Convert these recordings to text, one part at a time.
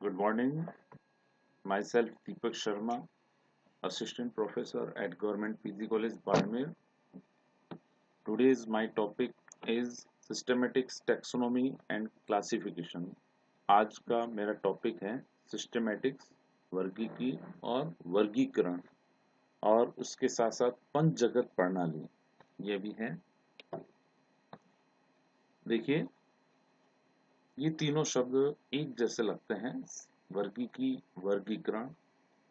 Good morning. Myself Deepak Sharma, Assistant Professor at Government PG College Barmer. Today's my topic is Systematics, Taxonomy and Classification. आज का मेरा topic है systematics, वर्गीकी और वर्गीकरण और उसके साथ साथ पंचजगत प्रणाली ये भी है। देखिए, ये तीनों शब्द एक जैसे लगते हैं, वर्गीकी, वर्गीकरण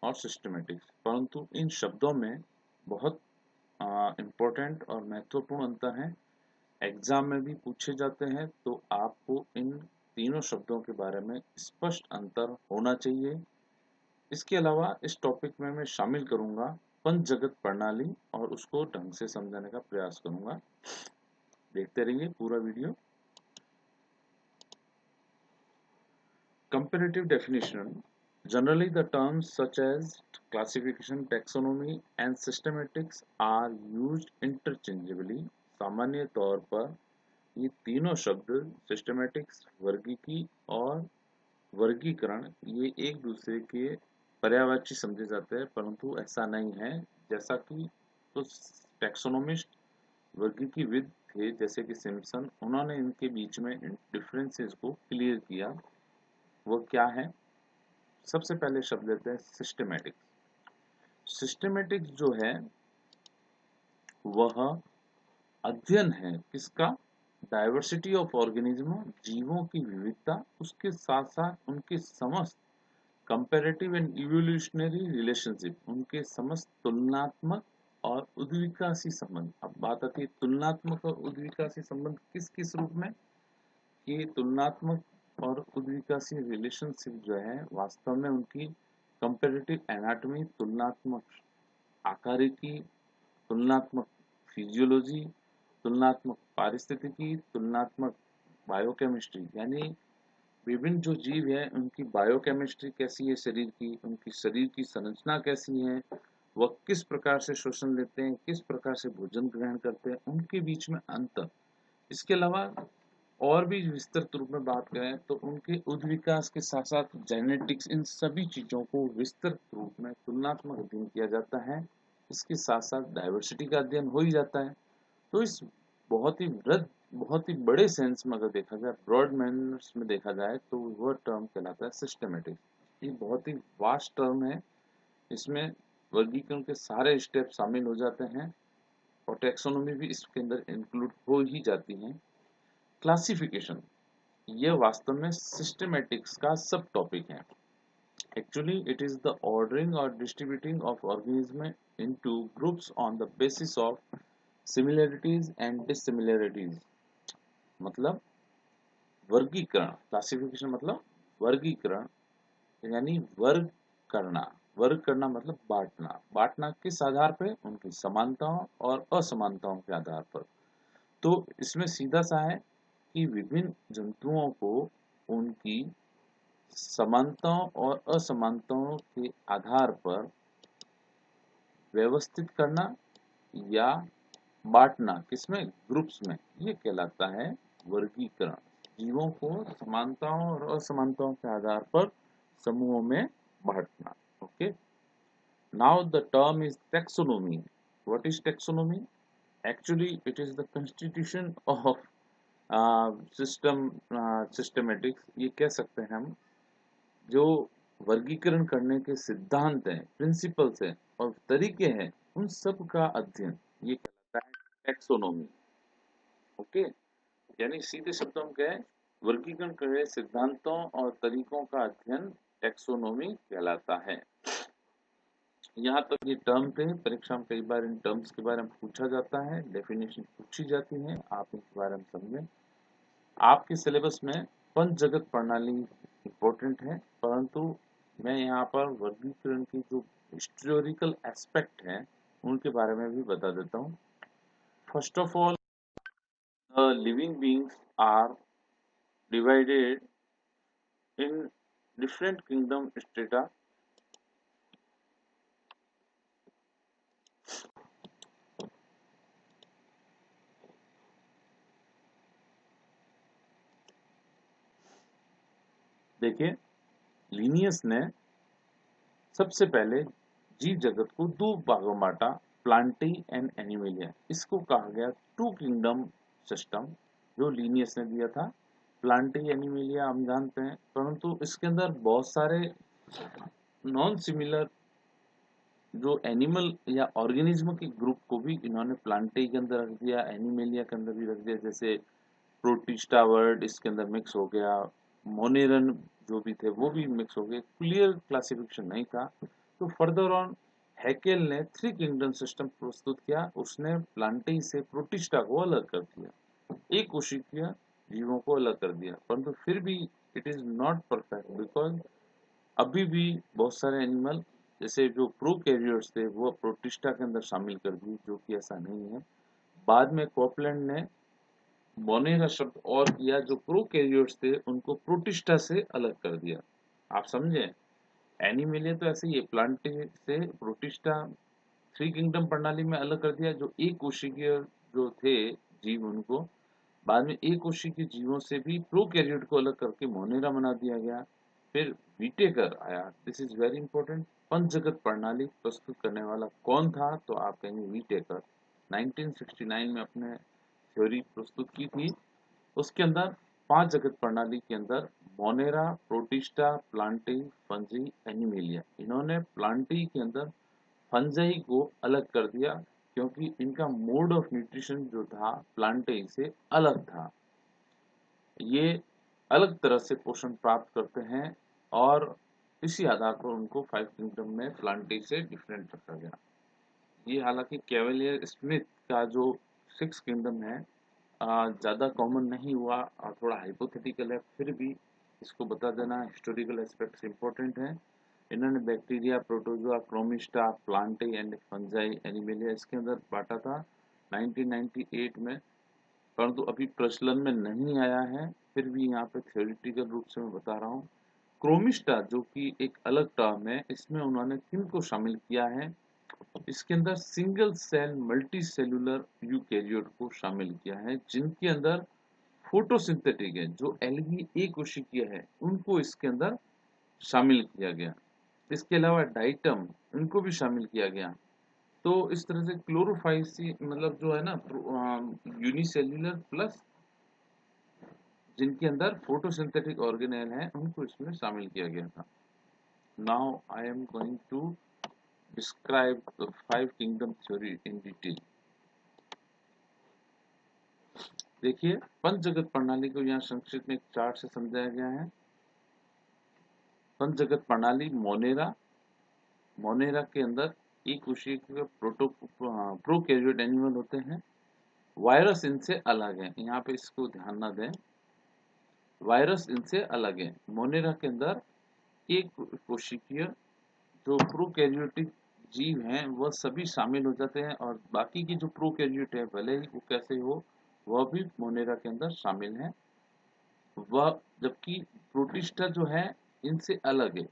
और सिस्टमैटिक्स, परंतु इन शब्दों में बहुत इम्पोर्टेंट और महत्वपूर्ण अंतर है। एग्जाम में भी पूछे जाते हैं तो आपको इन तीनों शब्दों के बारे में स्पष्ट अंतर होना चाहिए। इसके अलावा इस टॉपिक में मैं शामिल करूंगा पंचजगत प्रणाली और उसको ढंग से समझाने का प्रयास करूंगा। देखते रहिए पूरा video. Comparative definition. Generally, the terms such as classification, taxonomy and systematics are used interchangeably. सामान्य तौर पर ये तीनों शब्द सिस्टमैटिक्स, वर्गीकी और वर्गीकरण ये एक दूसरे के पर्यायवाची समझे जाते हैं, परंतु ऐसा नहीं है। जैसा कि कुछ टैक्सोनोमिस्ट वर्गीकीविद थे जैसे कि सिम्पसन, उन्होंने इनके बीच में डिफरेंसेस को क्लियर किया। वो क्या है? सबसे पहले शब्द लेते हैं सिस्टमैटिक्स। सिस्टमैटिक्स जो है वह अध्ययन है किसका? डाइवर्सिटी ऑफ ऑर्गेनिज्म, जीवों की विविधता, उसके साथ साथ उनके समस्त कंपैरेटिव एंड इवोल्यूशनरी रिलेशनशिप, उनके समस्त तुलनात्मक और उद्विकासी संबंध। अब बात आती है तुलनात्मक और उद्विकासी संबंध किस किस रूप में? ये तुलनात्मक और उद्विकासी रिलेशनशिप जो है वास्तव में उनकी कंपैरेटिव एनाटॉमी, तुलनात्मक आकारिकी, तुलनात्मक फिजियोलॉजी, तुलनात्मक पारिस्थितिकी, तुलनात्मक बायोकेमिस्ट्री, यानी विभिन्न जो जीव है उनकी बायोकेमिस्ट्री कैसी है शरीर की, उनकी शरीर की संरचना कैसी है, वह किस प्रकार से श्वसन लेते हैं, किस प्रकार से भोजन ग्रहण करते हैं, उनके बीच में अंतर। इसके अलावा और भी विस्तृत रूप में बात करें तो उनके उद्विकास के साथ साथ जेनेटिक्स, इन सभी चीजों को विस्तृत रूप में तुलनात्मक अध्ययन किया जाता है। इसके साथ साथ डाइवर्सिटी का अध्ययन हो ही जाता है। तो इस बहुत ही वृहद, बहुत ही बड़े सेंस में अगर देखा जाए, ब्रॉड मैनर्स में देखा जाए, तो वह टर्म कहलाता है सिस्टमेटिक्स। ये बहुत ही वास्ट टर्म है, इसमें वर्गीकरण के सारे स्टेप शामिल हो जाते हैं और टैक्सोनॉमी भी इसके अंदर इंक्लूड हो ही जाती है। क्लासिफिकेशन ये वास्तव में सिस्टमैटिक्स का सब टॉपिक है। Actually, it is the ordering or distributing of organism into groups on the basis of similarities and dissimilarities. मतलब वर्गीकरण, क्लासिफिकेशन मतलब वर्गीकरण, यानी वर्ग करना मतलब बांटना। बांटना किस आधार पे? उनकी समानताओं और असमानताओं के आधार पर। तो इसमें सीधा सा है कि विभिन्न जंतुओं को उनकी समानताओं और असमानताओं के आधार पर व्यवस्थित करना या बांटना, किसमें? ग्रुप्स में, ये कहलाता है वर्गीकरण। जीवों को समानताओं और असमानताओं के आधार पर समूहों में बांटना। Okay, now the term is taxonomy. What is taxonomy? Actually it is the constitution of systematics. ये कह सकते हैं हम, जो वर्गीकरण करने के सिद्धांत हैं, प्रिंसिपल्स हैं और तरीके हैं, उन सब का अध्ययन ये कहलाता है टैक्सोनॉमी। ओके, यानी सीधे शब्दों में कहें, वर्गीकरण के सिद्धांतों और तरीकों का अध्ययन टैक्सोनॉमी कहलाता है। यहाँ तक ये टर्म थे, परीक्षा में कई बार इन टर्म्स के बारे में पूछा जाता है, डेफिनेशन पूछी जाती है, आप इनके बारे में समझें। आपके सिलेबस में पंचजगत प्रणाली इम्पोर्टेंट है, परंतु मैं यहाँ पर वर्गीकरण की जो हिस्टोरिकल एस्पेक्ट हैं उनके बारे में भी बता देता हूँ। First of all, the living beings are divided in different kingdom strata. देखिए, लिनियस ने सबसे पहले जीव जगत को दो भागों में बांटा, प्लांटी एंड एनिमेलिया। इसको कहा गया टू किंगडम सिस्टम, जो लिनियस ने दिया था। प्लांटी एनिमेलिया हम जानते हैं, परंतु इसके अंदर बहुत सारे नॉन सिमिलर जो एनिमल या ऑर्गेनिज्म के ग्रुप को भी इन्होंने प्लांटी के अंदर रख दिया, एनिमेलिया के अंदर भी रख दिया। जैसे प्रोटिस्टा वर्ड इसके अंदर मिक्स हो गया, मोनेरन जो भी थे वो भी मिक्स हो गए, क्लियर क्लासिफिकेशन नहीं था। तो फर्दर ऑन हैकेल ने थ्री किंगडम सिस्टम प्रस्तुत किया। उसने प्लांटी से प्रोटिस्टा को अलग कर दिया, एक कोशिकीय जीवों को अलग कर दिया, परंतु फिर भी it is not perfect, because अभी भी बहुत सारे एनिमल जैसे जो प्रोकैरियोट्स थे वो प्रोटिस्टा के अंदर शामिल कर दिए, जो कि ऐसा नहीं है। बाद में कोपलैंड ने मोनेरा शब्द और किया, जो प्रोकैरियोट्स थे उनको प्रोटिस्टा से अलग कर दिया। आप समझे, एनिमेलिया तो ऐसे ही है, प्लांट से प्रोटिस्टा थ्री किंगडम प्रणाली में अलग कर दिया, जो एक कोशिकीय जो थे जीव उनको। बाद में एक कोशिकीय जीवों से भी प्रोकैरियोट को अलग करके मोनेरा बना दिया गया। फिर विटेकर आया, दिस इज वेरी इंपॉर्टेंट। पंचजगत प्रणाली प्रस्तुत करने वाला कौन था, तो आप कहेंगे विटेकर। 1969 में अपने थ्योरी प्रस्तुत की थी। उसके अंदर पांच जगत प्रणाली के अंदर Monera, protista, Plantae, fungi, animalia, इन्होंने प्लांटी के अंदर फंजाई को अलग कर दिया, क्योंकि इनका मोड ऑफ न्यूट्रिशन जो था प्लांटी से अलग था। ये अलग तरह से पोषण प्राप्त करते हैं, और इसी आधार पर उनको फाइव किंगडम में प्लांटी से डिफरेंट रखा गया। ये हालांकि कैवेलियर स्मिथ का जो सिक्स किंगडम है ज़्यादा कॉमन नहीं हुआ और थोड़ा हाइपोथेटिकल है, फिर भी इसको बता देना, हिस्टोरिकल एस्पेक्ट्स इंपॉर्टेंट है। इन्होंने bacteria, protozoa, chromista, plantae and fungi, animalia इसके अंदर बांटा था 1998 में, परंतु अभी प्रचलन में नहीं आया है। फिर भी यहाँ पे थ्योरेटिकल रूप से मैं बता रहा हूँ। क्रोमिस्टा जो कि एक अलग टर्म है, इसमें उन्होंने किन को शामिल किया है, इसके अंदर single cell multi cellular eukaryote को शामिल किया है, जिनके अंदर फोटोसिंथेटिक है, जो एल्गी एक कोशिकीय है, उनको इसके अंदर शामिल किया गया। इसके अलावा डाइटम, इनको भी शामिल किया गया। तो इस तरह से क्लोरोफाइसी मतलब जो है ना यूनिसेल्युलर प्लस जिनके अंदर फोटोसिंथेटिक ऑर्गेनेल है, उनको इसमें शामिल किया गया था। Now I am going to describe the five kingdom theory in detail. देखिए, पंच जगत प्रणाली को यहाँ संक्षिप्त में एक चार्ट से समझाया गया है। पंच जगत प्रणाली मोनेरा, मोनेरा के अंदर एक कोशिकीय प्रोकैरियोट एनिमल होते हैं। वायरस इनसे अलग है, यहाँ पे इसको ध्यान न दें, वायरस इनसे अलग है। मोनेरा के अंदर एक कोशिकीय जो प्रोकैरियोटिक जीव हैं वह सभी शामिल हो जाते हैं, और बाकी की जो प्रोकैरियोट है भले ही वो कैसे हो, वह भी मोनेरा के अंदर शामिल है। वह जबकि प्रोटिस्टा जो है इनसे अलग है।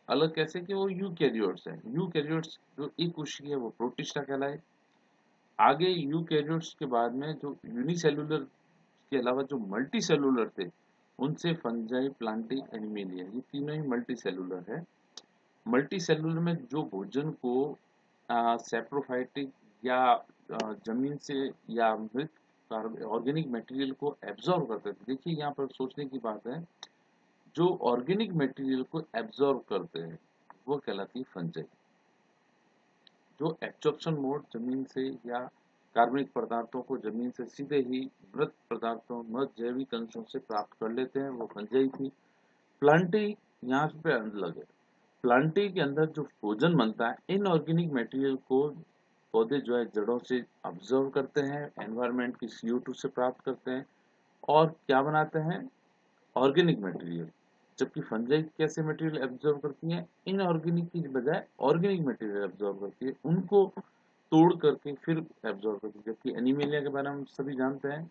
अलग कैसे कि वो यूकैरियोट्स है, यूकैरियोट्स जो एक कोशिकीय है वो प्रोटिस्टा कहलाए। आगे यूकैरियोट्स के बाद में जो यूनिसेलुलर के अलावा जो मल्टी सेलुलर थे, उनसे फंजाई, प्लांटी, एनिमेलिया, ये तीनों ही मल्टी सेलुलर है। मल्टी सेलुलर में जो भोजन को सेप्रोफाइटिक या जमीन से या मृत ऑर्गेनिक मटेरियल को एब्जॉर्व करते थे। देखिए यहाँ पर सोचने की बात है, जो ऑर्गेनिक मटेरियल को एब्जॉर्व करते हैं वो कहलाती है फंजाई। जो एब्जॉर्प्शन मोड जमीन से या कार्बनिक पदार्थों को जमीन से सीधे ही मृत पदार्थों, मृत जैविक अंशों से प्राप्त कर लेते हैं, वो फंजाई थी। प्लांटी यहाँ पे अलग है। प्लांटी के अंदर जो भोजन बनता है, इनऑर्गेनिक मटेरियल को पौधे जो है जड़ों से ऑब्जर्व करते हैं, एनवायरनमेंट की CO2 से प्राप्त करते हैं, और क्या बनाते हैं, ऑर्गेनिक मटेरियल। जबकि फंजाई कैसे मटेरियल एब्जॉर्व करती है, इनऑर्गेनिक की बजाय ऑर्गेनिक मटेरियल एब्जॉर्व करती है, उनको तोड़ करके फिर एब्जॉर्व करती है। जबकि एनिमेलिया के बारे में हम सभी जानते हैं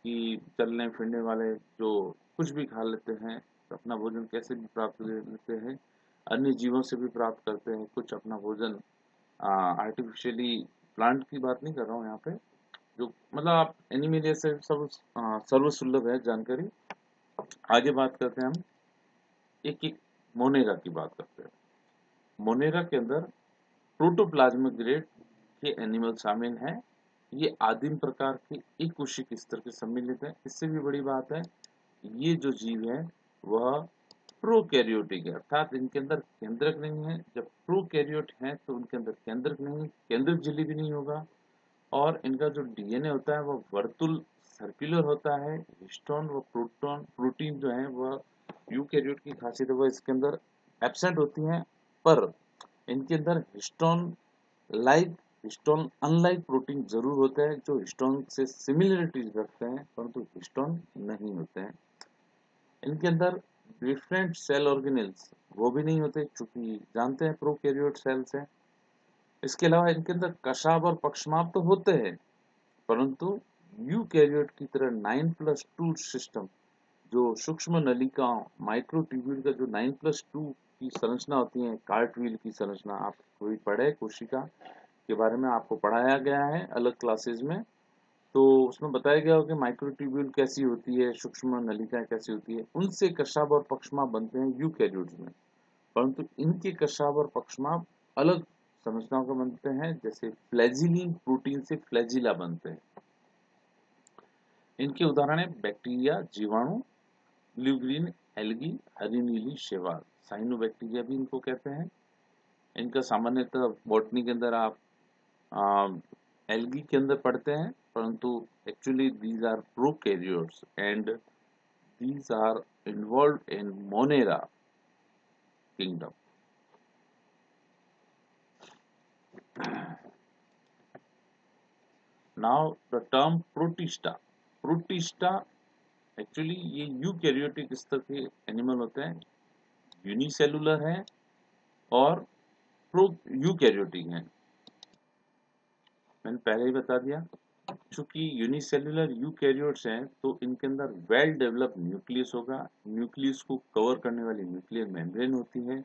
कि चलने फिरने वाले जो कुछ भी खा लेते हैं, अपना भोजन कैसे भी प्राप्त कर लेते हैं, अन्य जीवों से भी प्राप्त करते हैं कुछ अपना भोजन आर्टिफिशियली। प्लांट की बात नहीं कर रहा हूँ यहाँ पे, जो मतलब आप एनिमेलिया से सब सर्वसुलभ है जानकारी। आगे बात करते हैं हम एक एक मोनेरा की बात करते हैं। मोनेरा के अंदर प्रोटोप्लाज्मिक ग्रेड के एनिमल शामिल हैं। ये आदिम प्रकार के एककोशिक स्तर के सम्मिलित हैं। इससे भी बड़ी बात है, ये जो जीव है वह प्रोकैरियोटिक है, अर्थात इनके अंदर केंद्रक नहीं है। जब प्रोकैरियोट है तो उनके अंदर केंद्रक नहीं, केंद्रक झिल्ली भी नहीं होगा, और इनका जो डीएनए होता है वह वर्तुल सर्कुलर होता है। हिस्टोन व प्रोटीन जो है वह यूकैरियोट की खासियत है, वह इसके अंदर एब्सेंट होती हैं। पर इनके अंदर हिस्टोन अनलाइक प्रोटीन जरूर होते हैं जो हिस्टोन से सिमिलरिटी रखते हैं, परंतु हिस्टोन नहीं होते हैं। इनके अंदर डिफरेंट सेल ऑर्गेनेल्स वो भी नहीं होते, चूंकि जानते हैं प्रोकैरियोट सेल्स हैं। इसके अलावा इनके अंदर कशाभ और पक्षमाप तो होते हैं, परंतु यूकैरियोट की तरह 9+2 सिस्टम, जो सूक्ष्म नलिकाओं माइक्रोट्यूब्यूल का जो 9+2 की संरचना होती है, कार्टविल की संरचना, आप कोई पढ़े कोशिका के बारे में आपको पढ़ाया गया है अलग क्लासेस में, तो उसमें बताया गया हो कि माइक्रोट्यूब्यूल कैसी होती है, सूक्ष्म नलिकाएं कैसी होती है, उनसे कशाभ और पक्षमाप बनते हैं यूकैरियोट्स में। परंतु इनके कशाभ और पक्षमाप अलग संरचनाओं के बनते हैं, जैसे फ्लैजिलिन प्रोटीन से फ्लैजिला बनते हैं। इनके उदाहरण है बैक्टीरिया, जीवाणु, ब्लू ग्रीन एल्गी, हरी नीली शैवाल, साइनोबैक्टीरिया भी इनको कहते हैं। इनका सामान्यतः बॉटनी के अंदर आप एल्गी के अंदर पढ़ते हैं, परंतु actually these are prokaryotes and these are involved in monera kingdom. Now the term protista. Protista actually ये यूकैरियोटिक स्तर के एनिमल होते हैं, यूनिसेलुलर हैं और प्रो यूकैरियोटिक हैं। मैंने पहले ही बता दिया, चूंकि यूनिसेलुलर यूकैरियोट्स हैं तो इनके अंदर वेल डेवलप न्यूक्लियस होगा, न्यूक्लियस को कवर करने वाली न्यूक्लियर मेम्ब्रेन होती है।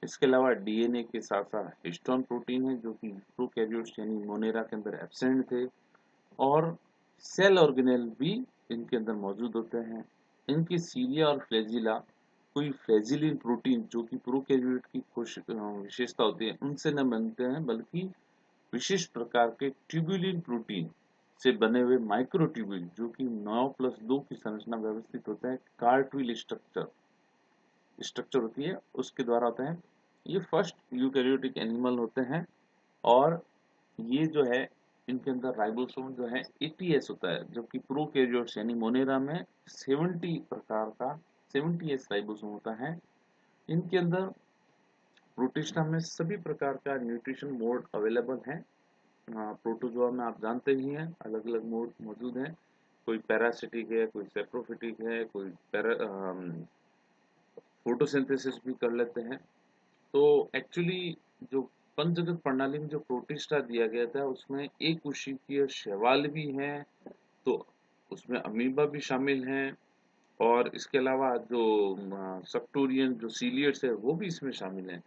इसके अलावा डीएनए के साथ साथ हिस्टोन प्रोटीन है जो कि प्रोकैरियोट्स यानी मोनेरा के अंदर एब्सेंट थे, और सेल ऑर्गेनेल भी इनके अंदर मौजूद होते हैं। इनकी सीलिया और फ्लैजिला कोई फ्लैजिलिन प्रोटीन जो कि प्रोकैरियोट की विशेषता होती है उनसे न बनते हैं, बल्कि विशिष्ट प्रकार के ट्यूबुलिन प्रोटीन से बने हुए माइक्रोट्यूब्यूल जो कि 9+2 की संरचना व्यवस्थित होता है, कार्टविल स्ट्रक्चर होती है, उसके द्वारा होता है। ये फर्स्ट यूकैरियोटिक एनिमल होते हैं, और ये जो है इनके अंदर राइबोसोम जो है 80S होता है, जबकि प्रोकैरियोट्स यानी मोनेरा में 70 राइबोसोम होता है। इनके अंदर प्रोटिस्टा में सभी प्रकार का न्यूट्रिशन मोड अवेलेबल है। प्रोटोजोआ में आप जानते ही हैं अलग अलग मोड मौजूद हैं, कोई पैरासिटिक है, कोई सेप्रोफिटिक है, कोई फोटोसिंथेसिस भी कर लेते हैं। तो एक्चुअली जो पंचगत प्रणाली में जो प्रोटिस्टा दिया गया था उसमें एक कोशिकीय शैवाल भी है, तो उसमें अमीबा भी शामिल हैं, और इसके अलावा जो सक्टोरियन जो सीलियड्स है वो भी इसमें शामिल हैं।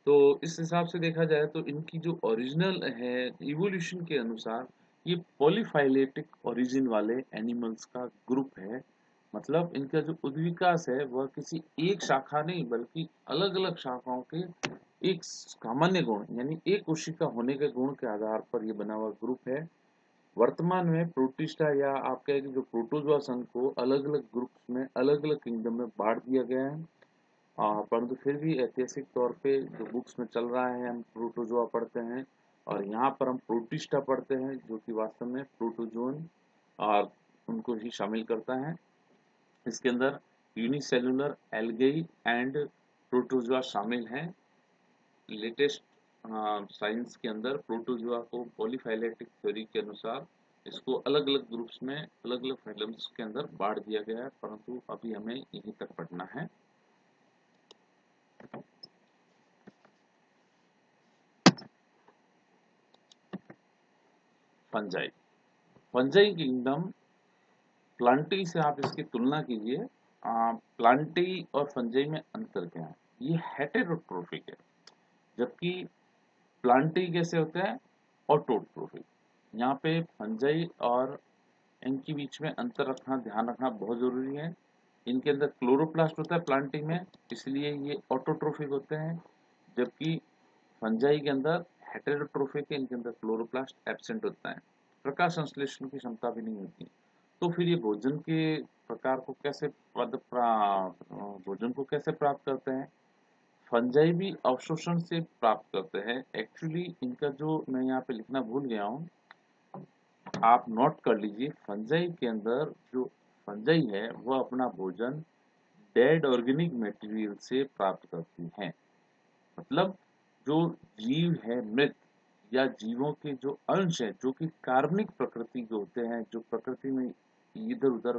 तो इस हिसाब से देखा जाए तो इनकी जो ओरिजिनल है इवोल्यूशन के अनुसार ये पॉलीफाइलेटिक ओरिजिन वाले एनिमल्स का ग्रुप है। मतलब इनका जो उद्विकास है वह किसी एक शाखा नहीं बल्कि अलग अलग शाखाओं के एक सामान्य गुण यानी एक कोशिका होने के गुण के आधार पर ये बना हुआ ग्रुप है। वर्तमान में प्रोटिस्टा या आप कहें कि जो प्रोटोजोआ संघ को अलग अलग ग्रुप्स में अलग अलग किंगडम में बांट दिया गया है। परंतु फिर भी ऐतिहासिक तौर पे जो बुक्स में चल रहा है हम प्रोटोजोआ पढ़ते हैं, और यहाँ पर हम प्रोटिस्टा पढ़ते हैं जो कि वास्तव में प्रोटोजोन और उनको ही शामिल करता है। इसके अंदर यूनिसेलुलर एल्गेई एंड प्रोटोजोआ शामिल हैं। लेटेस्ट साइंस के अंदर प्रोटोजोआ को पॉलीफाइलेटिक थ्योरी के अनुसार इसको अलग अलग ग्रुप्स में अलग अलग फाइलम्स के अंदर बांट दिया गया है, परंतु अभी हमें यहीं तक पढ़ना है। फंजाई फंजाई किंगडम प्लांटी से आप इसकी तुलना कीजिए। प्लांटी और फंजाई में अंतर क्या है? ये हेटेरोट्रोफिक है, जबकि प्लांटी कैसे होता है? ऑटोट्रोफिक। यहाँ पे फंजाई और इनके बीच में अंतर रखना ध्यान रखना बहुत जरूरी है। इनके अंदर क्लोरोप्लास्ट होता है प्लांटिंग में, इसलिए ये ऑटोट्रोफिक होते हैं, जबकि फंजाई के अंदर हेटेरोट्रोफिक है, इनके अंदर क्लोरोप्लास्ट एब्सेंट होता है, प्रकाश संश्लेषण की क्षमता भी नहीं होती। तो फिर ये भोजन के प्रकार को कैसे भोजन को कैसे प्राप्त करते हैं? फंजाई भी अवशोषण से प्राप्त करते हैं। एक्चुअली इनका जो मैं यहाँ पे लिखना भूल गया हूँ, आप नोट कर लीजिए। फंजाई के अंदर जो फंजाई है वह अपना भोजन डेड ऑर्गेनिक मटेरियल से प्राप्त करती हैं। मतलब जो जीव है मृत या जीवों के जो अंश हैं जो कि कार्बनिक प्रकृति के होते हैं, जो प्रकृति में इधर उधर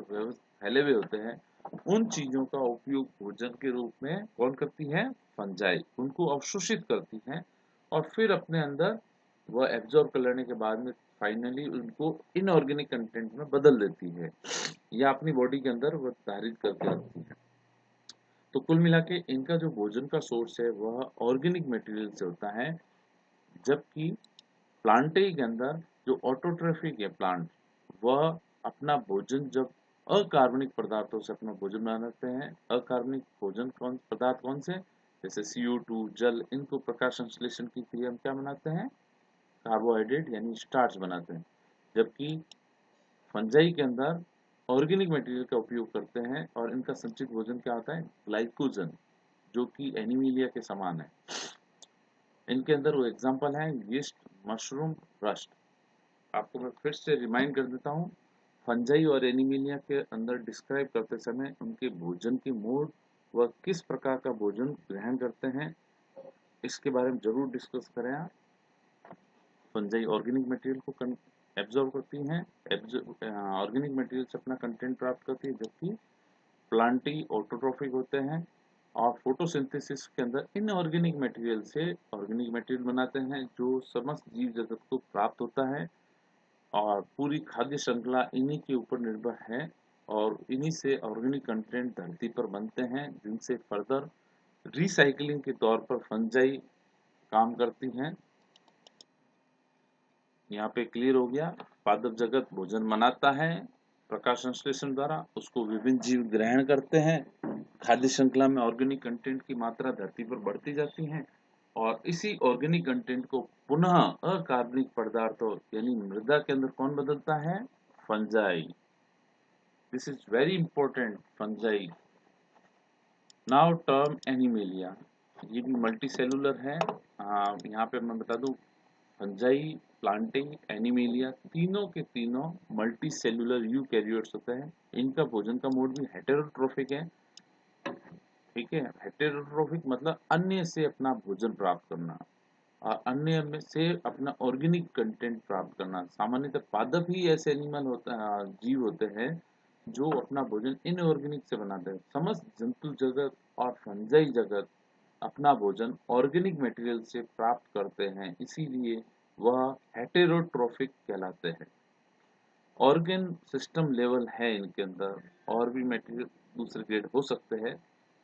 फैले हुए होते हैं, उन चीजों का उपयोग भोजन के रूप में कौन करती है? फंजाई उनको अवशोषित करती है और फिर अपने अंदर वह एब्जॉर्ब कर लेने के बाद में फाइनली उनको इनऑर्गेनिक कंटेंट में बदल देती है या अपनी बॉडी के अंदर वह धारित करके रखती है। तो कुल मिला के इनका जो भोजन का सोर्स है वह ऑर्गेनिक मटेरियल से होता है, जबकि प्लांटेई के अंदर जो ऑटोट्रॉफिक है प्लांट, वह अपना भोजन जब अकार्बनिक पदार्थों से अपना भोजन बनाते हैं। अकार्बनिक भोजन कौन पदार्थ कौन से? जैसे CO2, जल, इनको प्रकाश संश्लेषण की क्रिया में क्या बनाते हैं? कार्बोहाइड्रेट यानी स्टार्च बनाते हैं। जबकि फंजाई के अंदर ऑर्गेनिक मटेरियल का उपयोग करते हैं और इनका संचित भोजन क्या होता है? ग्लाइकोजन, जो कि एनीमिलिया के समान है। इनके अंदर वो एग्जाम्पल है यीस्ट, मशरूम, रस्ट। आपको मैं फिर से रिमाइंड कर देता हूँ, फंजाई और एनीमिलिया के अंदर डिस्क्राइब करते समय उनके भोजन की मोड व किस प्रकार का भोजन ग्रहण करते हैं, इसके बारे में जरूर डिस्कस करें आप। फंजाई ऑर्गेनिक मटेरियल को एब्जॉर्ब करती हैं, ऑर्गेनिक मटेरियल से अपना कंटेंट प्राप्त करती है, जबकि प्लांटी ऑटोट्रॉफिक होते हैं और फोटोसिंथेसिस के अंदर इनऑर्गेनिक मटेरियल से ऑर्गेनिक मटेरियल बनाते हैं जो समस्त जीव जगत को प्राप्त होता है और पूरी खाद्य श्रृंखला इन्हीं के ऊपर निर्भर है और इन्हीं से ऑर्गेनिक कंटेंट धरती पर बनते हैं, जिनसे फर्दर रिसाइकलिंग के तौर पर फंजाई काम करती हैं। यहाँ पे क्लियर हो गया। पादप जगत भोजन बनाता है प्रकाश संश्लेषण द्वारा, उसको विभिन्न जीव ग्रहण करते हैं, खाद्य श्रृंखला में ऑर्गेनिक कंटेंट की मात्रा धरती पर बढ़ती जाती है और इसी ऑर्गेनिक कंटेंट को पुनः अकार्बनिक पदार्थों यानी मृदा के अंदर कौन बदलता है? Fungi. This is very important, fungi. Now term animalia, ये भी मल्टी सेलुलर है। यहाँ पे मैं बता दूं, फंजाई, प्लांटिंग, एनिमेलिया तीनों के तीनों मल्टी सेलुलर यूकैरियोट्स होते हैं। इनका भोजन का मोड भी हेटेरोट्रोफिक है। ठीक है, हेटेरोट्रोफिक मतलब अन्य से अपना भोजन प्राप्त करना और अन्य में से अपना ऑर्गेनिक कंटेंट प्राप्त करना। सामान्यतः पादप ही ऐसे एनिमल होता जीव होते हैं जो अपना भोजन इनऑर्गेनिक से बनाते हैं। समस्त जंतु जगत और फंजाई जगत अपना भोजन ऑर्गेनिक मटेरियल से प्राप्त करते हैं, इसीलिए वह हेटेरोट्रोफिक कहलाते हैं। ऑर्गन सिस्टम लेवल है इनके अंदर, और भी मटेरियल दूसरे ग्रेड हो सकते हैं,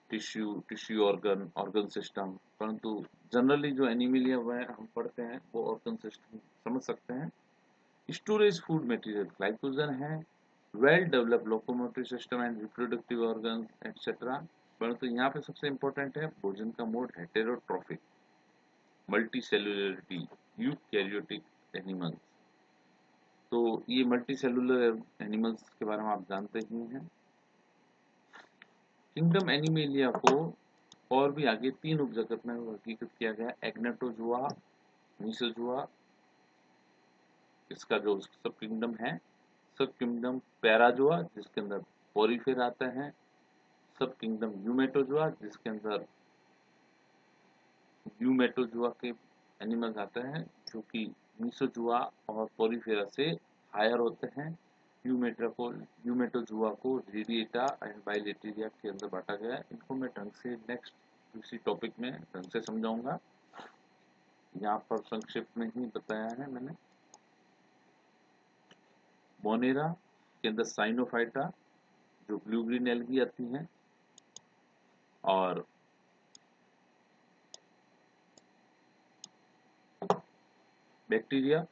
टिश्यू ऑर्गन, ऑर्गन सिस्टम, परंतु जनरली जो एनिमिलिया वह हम पढ़ते हैं वो ऑर्गन सिस्टम समझ सकते हैं। स्टोरेज फूड मटेरियल ग्लाइकोजन है, well developed locomotive system and reproductive organ etcetera. परंतु यहाँ पे सबसे इंपॉर्टेंट है भोजन का mode heterotrophic, multi cellularity, eukaryotic animals. तो ये मल्टी सेलुलर एनिमल्स के बारे में आप जानते ही हैं। किंगडम एनिमेलिया को और भी आगे 3 उपजगत में वर्गीकृत किया गया। एग्नेटोजुआ, मीसोजुआ, इसका जो सब किंगडम है, सब किंगडम पैराजुआ जिसके अंदर पोरीफेर आता है, सब किंगडम यूमेटोजुआ जिसके अंदर यूमेटोजुआ के एनिमल्स आते हैं, जो कि मीसोजुआ और पोरीफेरा से हायर होते हैं। यूमेटोजुआ को रेडिएटा एंड बाइलेटेरिया के अंदर बांटा गया है। इनको मैं ढंग से नेक्स्ट किसी टॉपिक में ढंग से समझाऊंगा, यहाँ पर संक्षिप्त में ही बताया है मैंने। मोनेरा के अंदर साइनोफाइटा जो ब्लू ग्रीन एल्गी आती हैं, और बैक्टीरिया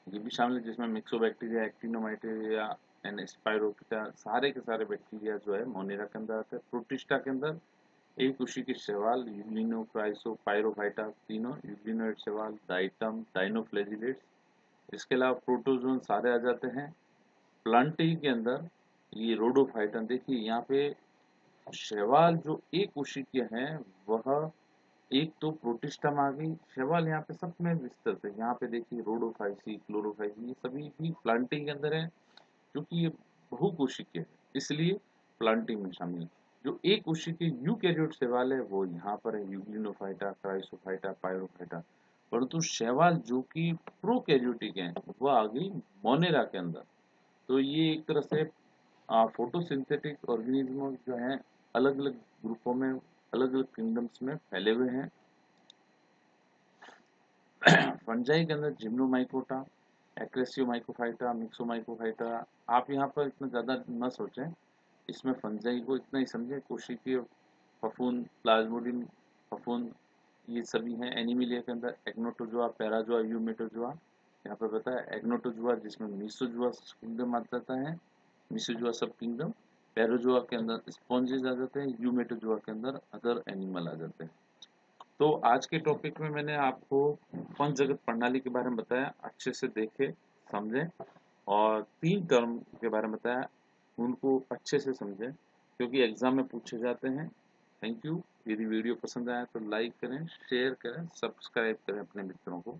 ये भी शामिल है जिसमें मिक्सोबैक्टीरिया, एक्टिनोमाइटेरिया, एंड स्पाइरोपिटा, सारे के सारे बैक्टीरिया जो है मोनेरा के अंदर आते हैं। प्रोटिस्टा के अंदर एक कोशी के शैवाल, यूग्लिनो, क्राइसो, पायरोफाइटा, तीनों यूग्लिनोइड शैवाल, डाइटम, डाइनोफ्लैजिलेट्स। इसके अलावा प्रोटोजोन सारे आ जाते हैं। प्लांटी के अंदर ये रोडोफाइटन, देखिए यहाँ पे शैवाल जो एक कोशिकीय हैं वह एक तो प्रोटिस्टम आ गई, शैवाल यहाँ पे सब में विस्तृत है। यहाँ पे देखिए रोडोफाइसी, क्लोरोफाइसी, ये सभी भी प्लांटी के अंदर है। क्योंकि ये बहुकोशिकीय है इसलिए प्लांटी में शामिल है। जो एक कोशिकीय यूकेरियोट शैवाल है वो यहाँ पर है, यूग्लिनोफाइटा, क्राइसोफाइटा, पायरोफाइटा। परंतु शैवाल जो कि प्रोकैरियोटिक है वह आ गई मोनेरा के अंदर। तो ये एक तरह से फोटोसिंथेटिक ऑर्गेनिज्म जो हैं अलग अलग ग्रुपों में, अलग अलग किंगडम्स में फैले हुए हैं। फंजाई के अंदर जिम्नोमाइकोटा, एक्रेसियोमाइकोफाइटा, मिक्सोमाइकोफाइटा। आप यहाँ पर इतना ज़्यादा न सोचें, इसमें फंजाई को इतना ही समझें, कोशिकीय फफूंद, प्लाज्मोडियम फफूंद, ये सभी हैं। एनिमिलिया के अंदर एग्नोटोजोआ, पैराजोआ, यूमेटोजोआ। यहाँ पर बताया एग्नोटोजोआ जिसमें मीसोजोआ किंगडम आ जाता है, मीसोजोआ सब किंगडम। पैराजोआ के अंदर स्पॉन्जेस आ जाते हैं, यूमेटोजोआ के अंदर अदर एनिमल आ जाते हैं। तो आज के टॉपिक में मैंने आपको पंच जगत प्रणाली के बारे में बताया, अच्छे से देखें, समझें। और 3 टर्म के बारे में बताया, उनको अच्छे से समझें क्योंकि एग्जाम में पूछे जाते हैं। Thank you. यदि वीडियो पसंद आया तो लाइक करें, शेयर करें, सब्सक्राइब करें अपने मित्रों को।